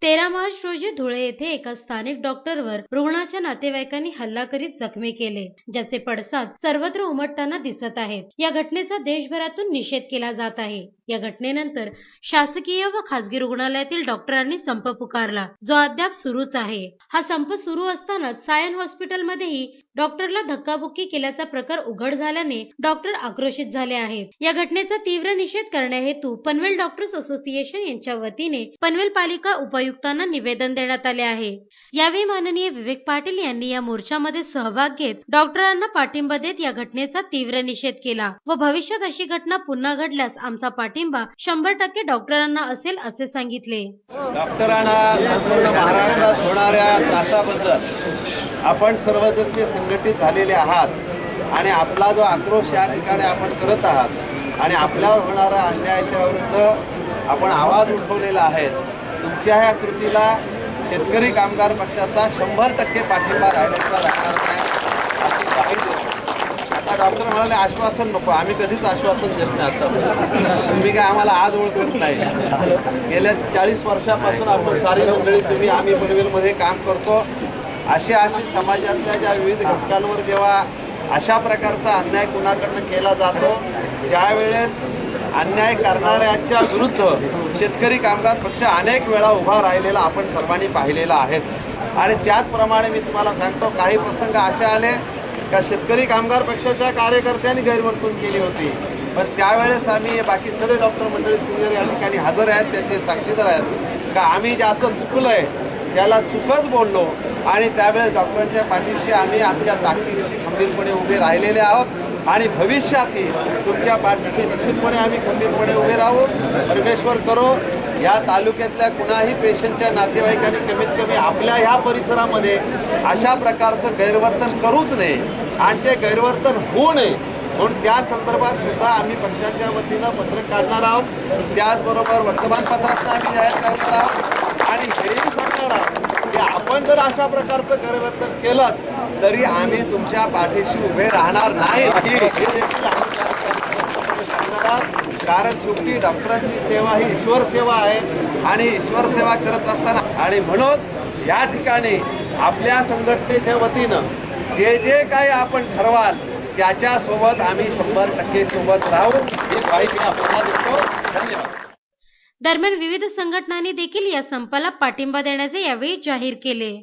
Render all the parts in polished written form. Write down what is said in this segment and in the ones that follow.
13 मार्च रोजी धुळे येथे एका स्थानिक डॉक्टरवर रुग्णाच्या नातेवाईकांनी हल्ला करीत जखमी केले, ज्याचे पडसाद सर्वत्र उमटताना दिसत आहेत। या घटनेचा देशभरातून निषेध केला जात आहे। या घटनेनंतर शासकीय व खासगी रुग्णालयातील डॉक्टरांनी संप पुकारला, जो अद्याप सुरूच आहे। हा संप सुरू असतानाच सायन हॉस्पिटलमध्येही डॉक्टरला धक्काबुक्की केल्याचा प्रकार उघड झाल्याने डॉक्टर आक्रोशित झाले आहेत। या घटनेचा तीव्र निषेध करण्याहेतू पनवेल डॉक्टर्स असोसिएशन यांच्या वतीने पनवेल पालिका उपायुक्तांना निवेदन देण्यात आले आहे। यावेळी माननीय विवेक पाटील यांनी या मोर्चामध्ये सहभाग घेत डॉक्टरांना पाठिंबा देत या घटनेचा तीव्र निषेध केला व भविष्यात अशी घटना पुन्हा घडल्यास आमचा पाठिंबा 100% डॉक्टरांना असेल असे सांगितले। डॉक्टरांना संपूर्ण महाराष्ट्रात होणाऱ्या त्रासाबद्दल आपण सर्वजण संघटित झालेले आहात आणि आपला जो आक्रोश या ठिकाणी आपण करत आहात आणि आपल्यावर होणाऱ्या अन्यायाच्या विरुद्ध आपण आवाज उठवलेला आहे। तुमच्या ह्या कृतीला शेतकरी कामगार पक्षाचा 100% पाठिंबा राहिल्याचा राहणार नाही अशी ग्वाही देतो। आता डॉक्टर म्हणाले आश्वासन नको, आम्ही कधीच आश्वासन देत नाही। आता तुम्ही काय आम्हाला आज ओळखत नाही, गेल्या 40 वर्षापासून आपण सारी मंडळी तुम्ही आम्ही पनवेलमध्ये काम करतो। अशा समाजातल्या ज्या विविध घटकांवर जेव्हा अशा प्रकारचा अन्याय कुणाकडनं केला जातो त्यावेळेस अन्याय करणाऱ्याच्या विरुद्ध शेतकरी कामगार पक्ष अनेक वेळा उभा राहिलेला आपण सर्वांनी पाहिलेला आहेच। आणि त्याचप्रमाणे मी तुम्हाला सांगतो, काही प्रसंग असे आले का शेतकरी कामगार पक्षाच्या कार्यकर्त्यांनी गैरवर्तणूक केली होती, पण त्यावेळेस आम्ही बाकी सर्व डॉक्टर मंडळी सिनियर या ठिकाणी हजर आहेत, त्याचे साक्षीदार आहेत का आम्ही ज्याचं चुकलंय त्याला चुकच बोललो आणि त्यावेळेस डॉक्टरांच्या पाठीशी आम्ही आमच्या ताकदीनिशी खंबीरपणे उभे राहिलेले आहोत आणि भविष्यातही तुमच्या पाठीशी निश्चितपणे आम्ही खंबीरपणे उभे राहू। परमेश्वर करो या तालुक्यातल्या कुणाही पेशंटच्या नातेवाईकांनी कमीत कमी आपल्या ह्या परिसरामध्ये अशा प्रकारचं गैरवर्तन करूच नये आणि ते गैरवर्तन होऊ नये म्हणून त्या संदर्भात सुद्धा आम्ही पक्षाच्या वतीनं पत्रक काढणार आहोत। त्याचबरोबर वर्तमानपत्रात आम्ही जाहीर करणार आहोत आणि हेही सांगणार आहोत की आपण जर अशा प्रकारचं गैरवर्तन केलं तरी आम्ही तुमच्या पाठीशी उभे राहणार नाही हे देखील सांगणार आहोत। कारण शेवटी डॉक्टरांची सेवा ही ईश्वर सेवा आहे आणि ईश्वर सेवा करत असताना आणि म्हणून या ठिकाणी आपल्या संघटनेच्या वतीनं जे जे काही आपण ठरवाल त्याच्यासोबत आम्ही 100% सोबत राहू ही ग्वाही आपल्याला देतो। धन्यवाद। दरम्यान विविध संघटनांनी देखील या संपाला पाठिंबा देण्याचे यावेळी जाहीर केले।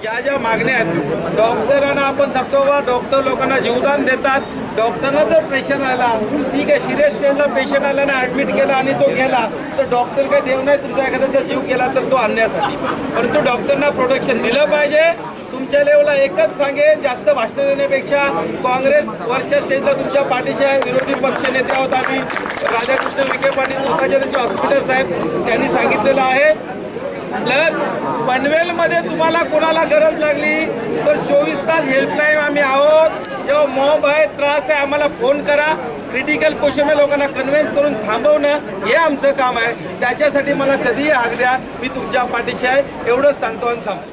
ज्या ज्या मागण्या आहेत डॉक्टरांना आपण सांगतो बा, डॉक्टर लोकांना जीवदान देतात। डॉक्टरना जर पेशंट आला, ठीक आहे, सिरियस स्टेजला पेशंट आला ना ॲडमिट केला आणि तो गेला तर डॉक्टर काही देव नाही, तुमचा एखादा जीव गेला तर तो आणण्यासाठी, परंतु डॉक्टरना प्रोटेक्शन दिलं पाहिजे। तुमच्या लेवलला एकच सांगेन, जास्त भाषण देण्यापेक्षा काँग्रेस वरच्या स्टेजला तुमच्या पाठीशी आहे। विरोधी पक्ष नेते आहोत आम्ही, राधाकृष्ण विखे पाटील स्वतःचे त्यांचे हॉस्पिटल साहेब त्यांनी सांगितलेलं आहे। प्लस पनवेलमध्ये तुम्हाला कोणाला गरज लागली तर 24 तास हेल्पलाईन आम्ही आहोत। जेव्हा मॉब आहे, त्रास आहे, आम्हाला फोन करा। क्रिटिकल पोझिशनमध्ये लोकांना कन्व्हिन्स करून थांबवणं हे आमचं काम आहे। त्याच्यासाठी मला कधीही हाक द्या, मी तुमच्या पाठीशी आहे एवढंच सांगतो आणि थांबतो।